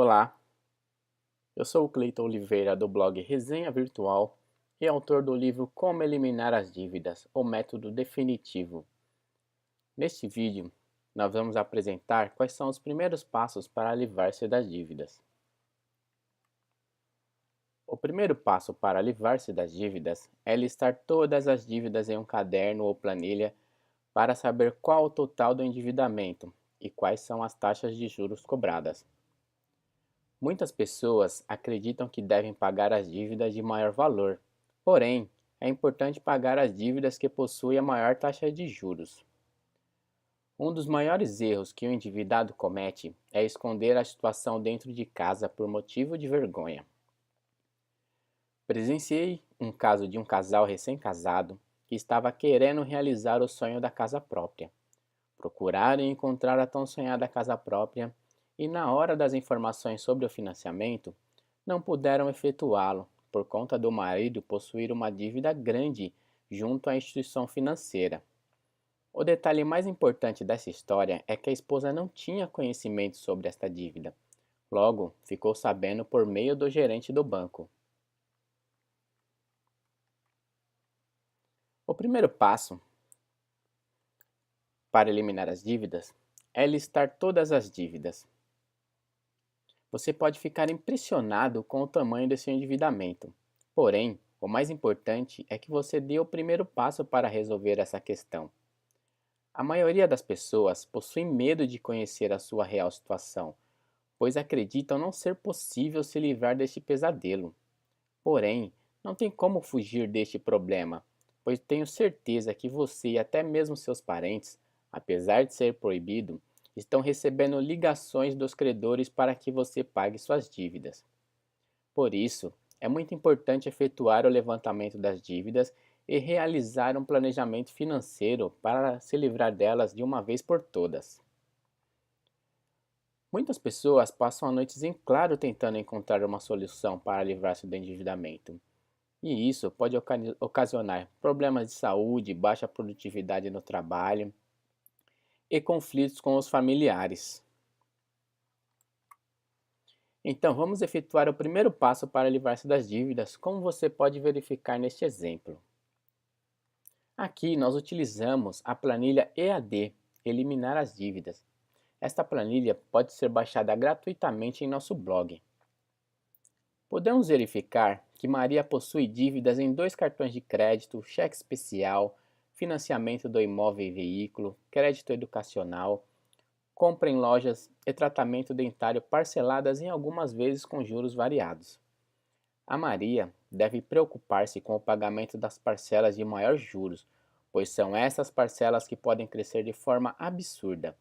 Olá, eu sou o Cleiton Oliveira do blog Resenha Virtual e autor do livro Como Eliminar as Dívidas, o Método Definitivo. Neste vídeo, nós vamos apresentar quais são os primeiros passos para livrar-se das dívidas. O primeiro passo para livrar-se das dívidas é listar todas as dívidas em um caderno ou planilha para saber qual o total do endividamento e quais são as taxas de juros cobradas. Muitas pessoas acreditam que devem pagar as dívidas de maior valor, porém, é importante pagar as dívidas que possuem a maior taxa de juros. Um dos maiores erros que o endividado comete é esconder a situação dentro de casa por motivo de vergonha. Presenciei um caso de um casal recém-casado que estava querendo realizar o sonho da casa própria. Procuraram encontrar a tão sonhada casa própria e, na hora das informações sobre o financiamento, não puderam efetuá-lo por conta do marido possuir uma dívida grande junto à instituição financeira. O detalhe mais importante dessa história é que a esposa não tinha conhecimento sobre esta dívida. Logo, ficou sabendo por meio do gerente do banco. O primeiro passo para eliminar as dívidas é listar todas as dívidas. Você pode ficar impressionado com o tamanho desse endividamento. Porém, o mais importante é que você dê o primeiro passo para resolver essa questão. A maioria das pessoas possui medo de conhecer a sua real situação, pois acreditam não ser possível se livrar deste pesadelo. Porém, não tem como fugir deste problema, pois tenho certeza que você e até mesmo seus parentes, apesar de ser proibido, estão recebendo ligações dos credores para que você pague suas dívidas. Por isso, é muito importante efetuar o levantamento das dívidas e realizar um planejamento financeiro para se livrar delas de uma vez por todas. Muitas pessoas passam a noites em claro tentando encontrar uma solução para livrar-se do endividamento. E isso pode ocasionar problemas de saúde, baixa produtividade no trabalho e conflitos com os familiares. Então, vamos efetuar o primeiro passo para livrar-se das dívidas, como você pode verificar neste exemplo. Aqui nós utilizamos a planilha EAD, Eliminar as Dívidas. Esta planilha pode ser baixada gratuitamente em nosso blog. Podemos verificar que Maria possui dívidas em 2 cartões de crédito, cheque especial, financiamento do imóvel e veículo, crédito educacional, compra em lojas e tratamento dentário parceladas em algumas vezes com juros variados. A Maria deve preocupar-se com o pagamento das parcelas de maior juros, pois são essas parcelas que podem crescer de forma absurda.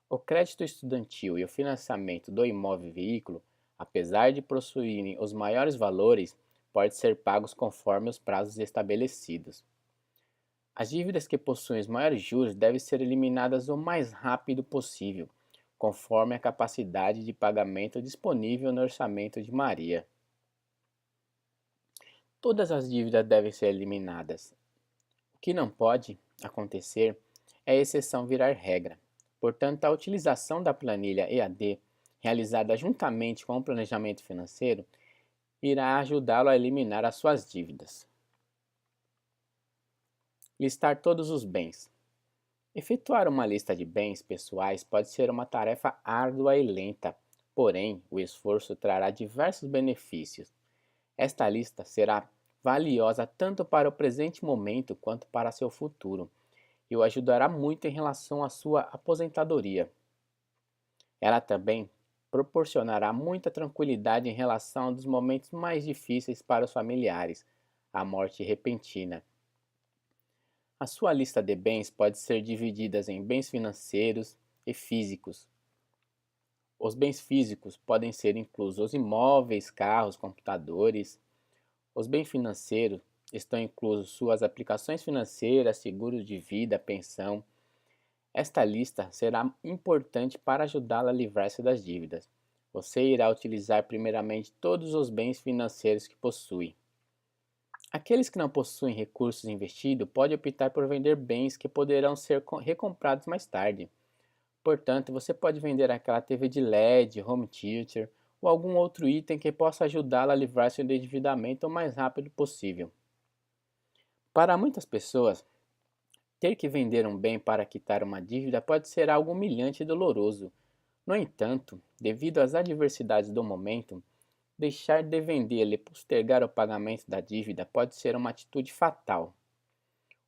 O crédito estudantil e o financiamento do imóvel e veículo, apesar de possuírem os maiores valores, podem ser pagos conforme os prazos estabelecidos. As dívidas que possuem os maiores juros devem ser eliminadas o mais rápido possível, conforme a capacidade de pagamento disponível no orçamento de Maria. Todas as dívidas devem ser eliminadas. O que não pode acontecer é a exceção virar regra. Portanto, a utilização da planilha EAD, realizada juntamente com o planejamento financeiro, irá ajudá-lo a eliminar as suas dívidas. Listar todos os bens. Efetuar uma lista de bens pessoais pode ser uma tarefa árdua e lenta, porém, o esforço trará diversos benefícios. Esta lista será valiosa tanto para o presente momento quanto para seu futuro e o ajudará muito em relação à sua aposentadoria. Ela também proporcionará muita tranquilidade em relação aos momentos mais difíceis para os familiares, a morte repentina. A sua lista de bens pode ser dividida em bens financeiros e físicos. Os bens físicos podem ser inclusos os imóveis, carros, computadores. Os bens financeiros estão inclusos suas aplicações financeiras, seguros de vida, pensão. Esta lista será importante para ajudá-la a livrar-se das dívidas. Você irá utilizar primeiramente todos os bens financeiros que possui. Aqueles que não possuem recursos investidos podem optar por vender bens que poderão ser recomprados mais tarde. Portanto, você pode vender aquela TV de LED, home theater ou algum outro item que possa ajudá-la a livrar-se do endividamento o mais rápido possível. Para muitas pessoas, ter que vender um bem para quitar uma dívida pode ser algo humilhante e doloroso. No entanto, devido às adversidades do momento, deixar de vendê-lo e postergar o pagamento da dívida pode ser uma atitude fatal.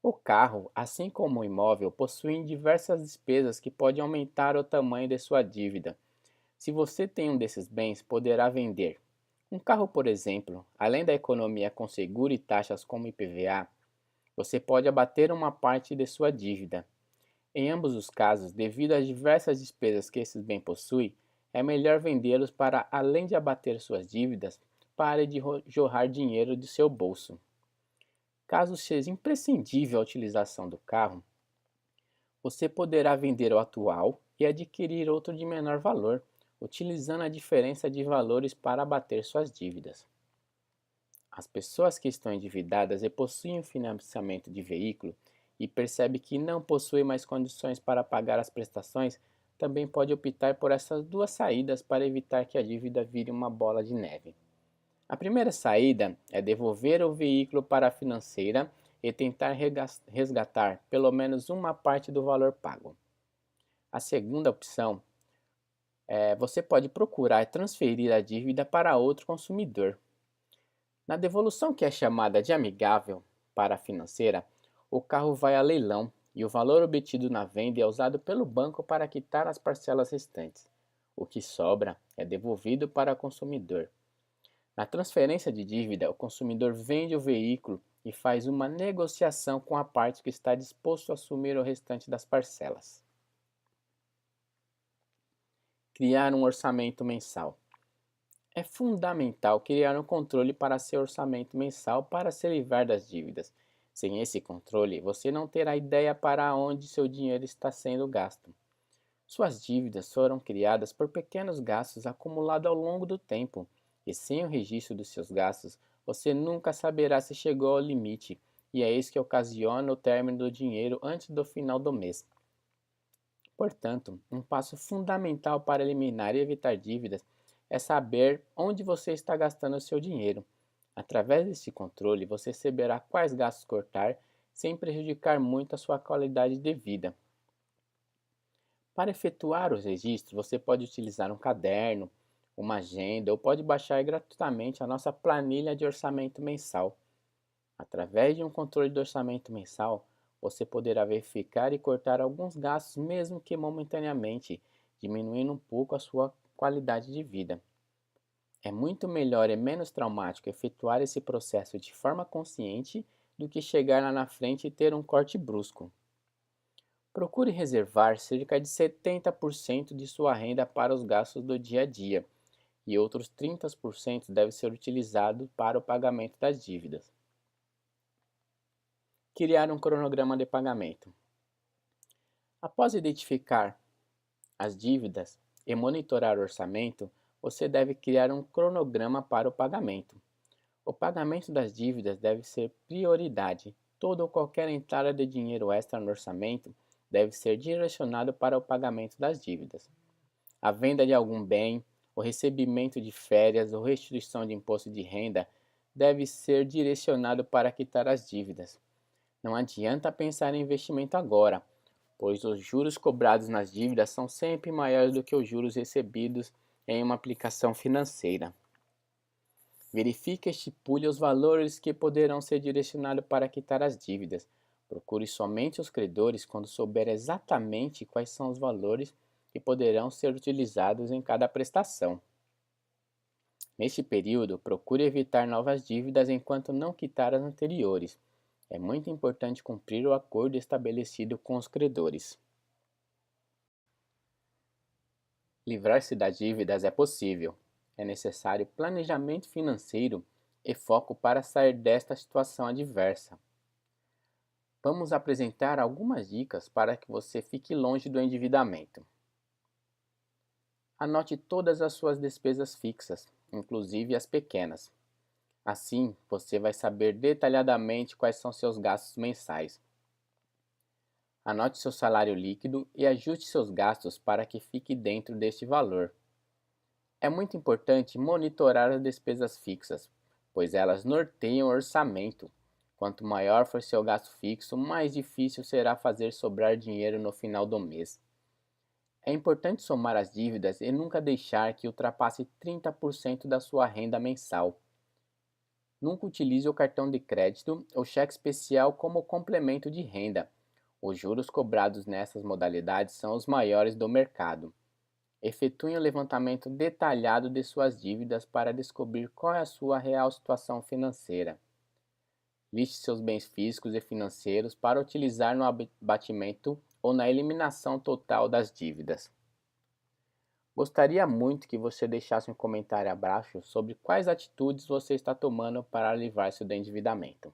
O carro, assim como o imóvel, possuem diversas despesas que podem aumentar o tamanho de sua dívida. Se você tem um desses bens, poderá vender. Um carro, por exemplo, além da economia com seguro e taxas como IPVA, você pode abater uma parte de sua dívida. Em ambos os casos, devido às diversas despesas que esses bens possuem, é melhor vendê-los para, além de abater suas dívidas, pare de jorrar dinheiro de seu bolso. Caso seja imprescindível a utilização do carro, você poderá vender o atual e adquirir outro de menor valor, utilizando a diferença de valores para abater suas dívidas. As pessoas que estão endividadas e possuem um financiamento de veículo e percebem que não possuem mais condições para pagar as prestações, também pode optar por essas duas saídas para evitar que a dívida vire uma bola de neve. A primeira saída é devolver o veículo para a financeira e tentar resgatar pelo menos uma parte do valor pago. A segunda opção é você pode procurar transferir a dívida para outro consumidor. Na devolução que é chamada de amigável para a financeira, o carro vai a leilão e o valor obtido na venda é usado pelo banco para quitar as parcelas restantes. O que sobra é devolvido para o consumidor. Na transferência de dívida, o consumidor vende o veículo e faz uma negociação com a parte que está disposto a assumir o restante das parcelas. Criar um orçamento mensal. É fundamental criar um controle para seu orçamento mensal para se livrar das dívidas. Sem esse controle, você não terá ideia para onde seu dinheiro está sendo gasto. Suas dívidas foram criadas por pequenos gastos acumulados ao longo do tempo, e sem o registro dos seus gastos, você nunca saberá se chegou ao limite, e é isso que ocasiona o término do dinheiro antes do final do mês. Portanto, um passo fundamental para eliminar e evitar dívidas é saber onde você está gastando o seu dinheiro. Através desse controle, você saberá quais gastos cortar sem prejudicar muito a sua qualidade de vida. Para efetuar os registros, você pode utilizar um caderno, uma agenda ou pode baixar gratuitamente a nossa planilha de orçamento mensal. Através de um controle de orçamento mensal, você poderá verificar e cortar alguns gastos, mesmo que momentaneamente, diminuindo um pouco a sua qualidade de vida. É muito melhor e menos traumático efetuar esse processo de forma consciente do que chegar lá na frente e ter um corte brusco. Procure reservar cerca de 70% de sua renda para os gastos do dia a dia e outros 30% deve ser utilizado para o pagamento das dívidas. Criar um cronograma de pagamento. Após identificar as dívidas e monitorar o orçamento, você deve criar um cronograma para o pagamento. O pagamento das dívidas deve ser prioridade. Toda ou qualquer entrada de dinheiro extra no orçamento deve ser direcionado para o pagamento das dívidas. A venda de algum bem, o recebimento de férias ou restituição de imposto de renda deve ser direcionado para quitar as dívidas. Não adianta pensar em investimento agora, pois os juros cobrados nas dívidas são sempre maiores do que os juros recebidos em uma aplicação financeira. Verifique e estipule os valores que poderão ser direcionados para quitar as dívidas. Procure somente os credores quando souber exatamente quais são os valores que poderão ser utilizados em cada prestação. Neste período, procure evitar novas dívidas enquanto não quitar as anteriores. É muito importante cumprir o acordo estabelecido com os credores. Livrar-se das dívidas é possível. É necessário planejamento financeiro e foco para sair desta situação adversa. Vamos apresentar algumas dicas para que você fique longe do endividamento. Anote todas as suas despesas fixas, inclusive as pequenas. Assim, você vai saber detalhadamente quais são seus gastos mensais. Anote seu salário líquido e ajuste seus gastos para que fique dentro deste valor. É muito importante monitorar as despesas fixas, pois elas norteiam o orçamento. Quanto maior for seu gasto fixo, mais difícil será fazer sobrar dinheiro no final do mês. É importante somar as dívidas e nunca deixar que ultrapasse 30% da sua renda mensal. Nunca utilize o cartão de crédito ou cheque especial como complemento de renda. Os juros cobrados nessas modalidades são os maiores do mercado. Efetue um levantamento detalhado de suas dívidas para descobrir qual é a sua real situação financeira. Liste seus bens físicos e financeiros para utilizar no abatimento ou na eliminação total das dívidas. Gostaria muito que você deixasse um comentário abaixo sobre quais atitudes você está tomando para livrar-se do endividamento.